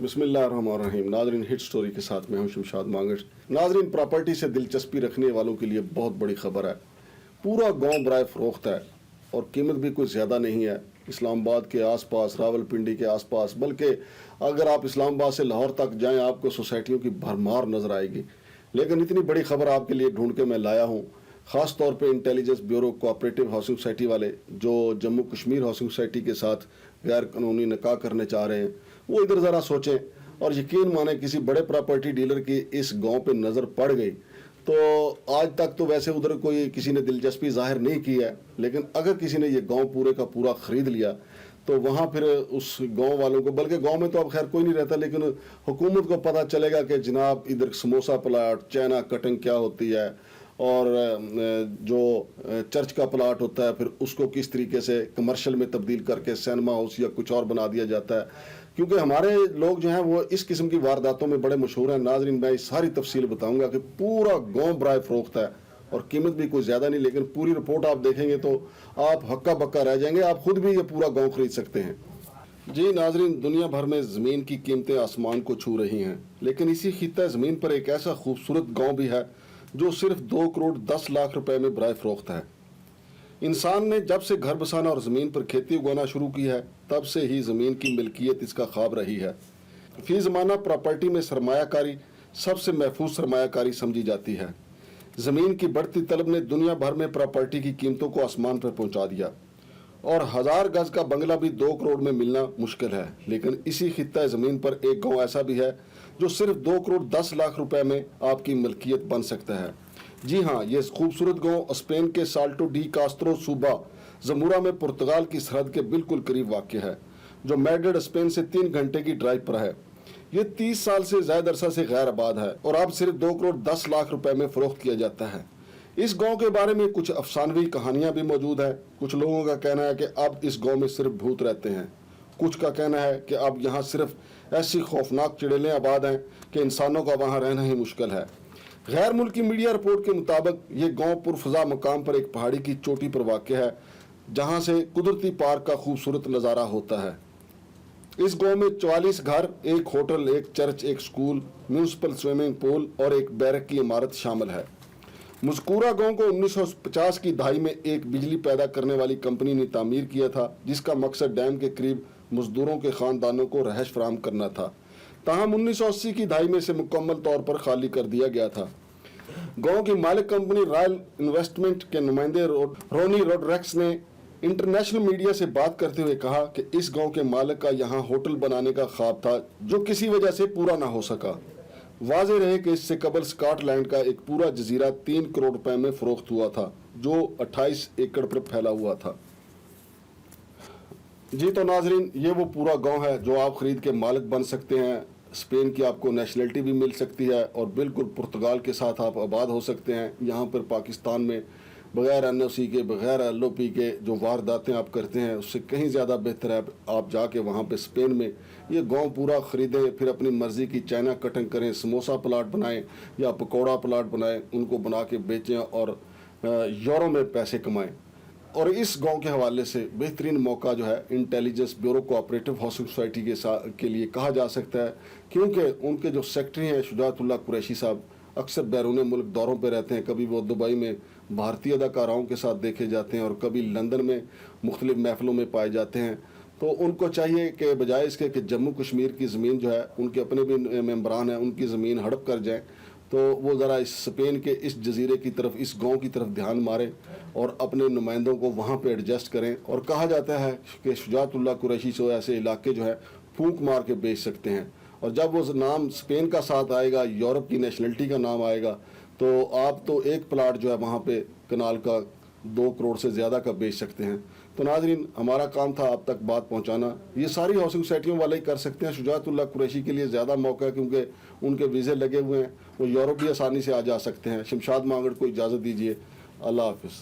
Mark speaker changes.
Speaker 1: बिस्मिल्लाहिर्रहमानिर्रहीम। नाज़रीन, hit story के साथ मैं हूं शमशाद मांगड़। नाज़रीन, प्रॉपर्टी से दिलचस्पी रखने वालों के लिए बहुत बड़ी खबर है। पूरा गांव बराए फरोख्त है और कीमत भी कोई ज़्यादा नहीं है। इस्लामाबाद के आसपास, रावलपिंडी के आसपास, बल्कि अगर आप इस्लामाबाद से लाहौर तक जाएं आपको सोसाइटियों की भरमार नज़र आएगी। लेकिन इतनी बड़ी खबर आपके लिए ढूंढ के मैं लाया हूँ, ख़ास तौर पे intelligence bureau cooperative housing society वाले जो जम्मू कश्मीर हाउसिंग सोसाइटी के साथ गैर कानूनी निकाह करने चाह रहे हैं, वो इधर ज़रा सोचें और यकीन माने किसी बड़े प्रॉपर्टी डीलर की इस गांव पे नज़र पड़ गई तो आज तक तो वैसे उधर कोई किसी ने दिलचस्पी जाहिर नहीं की है, लेकिन अगर किसी ने ये गांव पूरे का पूरा ख़रीद लिया तो वहाँ फिर उस गांव वालों को, बल्कि गांव में तो अब खैर कोई नहीं रहता, लेकिन हुकूमत को पता चलेगा कि जनाब इधर समोसा प्लाट, चाइना कटिंग क्या होती है और जो चर्च का प्लाट होता है फिर उसको किस तरीके से कमर्शियल में तब्दील करके सिनेमा हाउस या कुछ और बना दिया जाता है। क्योंकि हमारे लोग जो हैं वो इस किस्म की वारदातों में बड़े मशहूर हैं। नाज़रीन, मैं सारी तफसील बताऊंगा कि पूरा गांव बराए फरोख्त है और कीमत भी कोई ज़्यादा नहीं, लेकिन पूरी रिपोर्ट आप देखेंगे तो आप हक्का बक्का रह जाएंगे। आप खुद भी ये पूरा गाँव खरीद सकते हैं। जी नाज़रीन, दुनिया भर में ज़मीन की कीमतें आसमान को छू रही हैं, लेकिन इसी खित्ता ज़मीन पर एक ऐसा खूबसूरत गाँव भी है जो सिर्फ 2 करोड़ 10 लाख रुपए में बराए फरोख्त है। इंसान ने जब से घर बसाना और ज़मीन पर खेती उगाना शुरू की है तब से ही ज़मीन की मिल्कियत इसका ख्वाब रही है। फी ज़माना प्रॉपर्टी में सरमायाकारी सबसे महफूज सरमायाकारी समझी जाती है। ज़मीन की बढ़ती तलब ने दुनिया भर में प्रॉपर्टी की कीमतों को आसमान पर पहुंचा दिया और 1000 गज का बंगला भी 2 करोड़ में मिलना मुश्किल है। लेकिन इसी खित्ता ज़मीन पर एक गाँव ऐसा भी है जो सिर्फ 2 करोड़ 10 लाख रुपए में आपकी मिल्कियत बन सकता है। जी हाँ, ये खूबसूरत गांव स्पेन के साल्टो डी कास्त्रो सूबा जमूरा में पुर्तगाल की सरहद के बिल्कुल करीब वाक़ है, जो मैड्रिड स्पेन से 3 घंटे की ड्राइव पर है। ये 30 साल से ज़्यादा अरसा से गैर आबाद है और अब सिर्फ 2 करोड़ 10 लाख रुपए में फरोख्त किया जाता है। इस गांव के बारे में कुछ अफसानवी कहानियां भी मौजूद है। कुछ लोगों का कहना है कि अब इस गांव में सिर्फ भूत रहते हैं, कुछ का कहना है कि अब यहाँ सिर्फ ऐसी खौफनाक चिड़ैलें आबाद हैं कि इंसानों का वहाँ रहना ही मुश्किल है। गैर मुल्की मीडिया रिपोर्ट के मुताबिक ये गांव पुरफजा मकाम पर एक पहाड़ी की चोटी पर वाक़ है जहां से कुदरती पार्क का खूबसूरत नज़ारा होता है। इस गांव में 44 घर, एक होटल, एक चर्च, एक स्कूल, म्यूनसिपल स्विमिंग पूल और एक बैरक की इमारत शामिल है। मज़कूरा गांव को 1950 की दहाई में एक बिजली पैदा करने वाली कंपनी ने तामीर किया था, जिसका मकसद डैम के करीब मजदूरों के ख़ानदानों को रहायश फराहम करना था। ताहम 1980 की दहाई में से मुकम्मल तौर पर खाली कर दिया गया था। गांव की मालिक कंपनी रॉयल इन्वेस्टमेंट के नुमाइंदे रोनी रोड्रिक्स ने इंटरनेशनल मीडिया से बात करते हुए कहा कि इस गांव के मालिक का यहां होटल बनाने का ख्वाब था जो किसी वजह से पूरा ना हो सका। वाज़ेह रहे कि इससे कबल स्कॉटलैंड का एक पूरा जजीरा 3 करोड़ रुपए में फरोख्त हुआ था जो 28 एकड़ पर फैला हुआ था। जी तो नाजरीन, ये वो पूरा गांव है जो आप खरीद के मालिक बन सकते हैं। स्पेन की आपको नेशनलिटी भी मिल सकती है और बिल्कुल पुर्तगाल के साथ आप आबाद हो सकते हैं। यहाँ पर पाकिस्तान में बग़ैर NOC के, बग़ैर LOP के जो वारदातें आप करते हैं उससे कहीं ज़्यादा बेहतर है आप जाके वहाँ पे स्पेन में ये गांव पूरा ख़रीदें, फिर अपनी मर्ज़ी की चाइना कटिंग करें, समोसा प्लाट बनाएं या पकौड़ा प्लाट बनाएं, उनको बना के बेचें और यूरो में पैसे कमाएँ। और इस गांव के हवाले से बेहतरीन मौका जो है intelligence bureau cooperative housing society के लिए कहा जा सकता है, क्योंकि उनके जो सेक्रेटरी हैं शुजातुल्लाह कुरैशी साहब अक्सर बैरून मुल्क दौरों पे रहते हैं। कभी वो दुबई में भारतीय अदाकाराओं के साथ देखे जाते हैं और कभी लंदन में मुख्तलिफ महफिलों में पाए जाते हैं। तो उनको चाहिए कि बजाय इसके कि जम्मू कश्मीर की ज़मीन जो है, उनके अपने भी मेम्बरान हैं, उनकी ज़मीन हड़प कर जाएँ तो वो ज़रा इस स्पेन के इस जजीरे की तरफ, इस गांव की तरफ ध्यान मारें और अपने नुमाइंदों को वहाँ पे एडजस्ट करें। और कहा जाता है कि शुजातुल्लाह कुरैशी से ऐसे इलाके जो है फूंक मार के बेच सकते हैं, और जब वो नाम स्पेन का साथ आएगा, यूरोप की नेशनलिटी का नाम आएगा, तो आप तो एक प्लाट जो है वहाँ पे कनाल का 2 करोड़ से ज़्यादा का बेच सकते हैं। तो नाजरीन, हमारा काम था आप तक बात पहुंचाना। ये सारी हाउसिंग सोसाइटियों वाले ही कर सकते हैं। शुजातुल्लाह कुरैशी के लिए ज़्यादा मौका है क्योंकि उनके वीज़े लगे हुए हैं, वो यूरोप भी आसानी से आ जा सकते हैं। शमशाद मांगड़ को इजाज़त दीजिए। अल्लाह हाफिज़।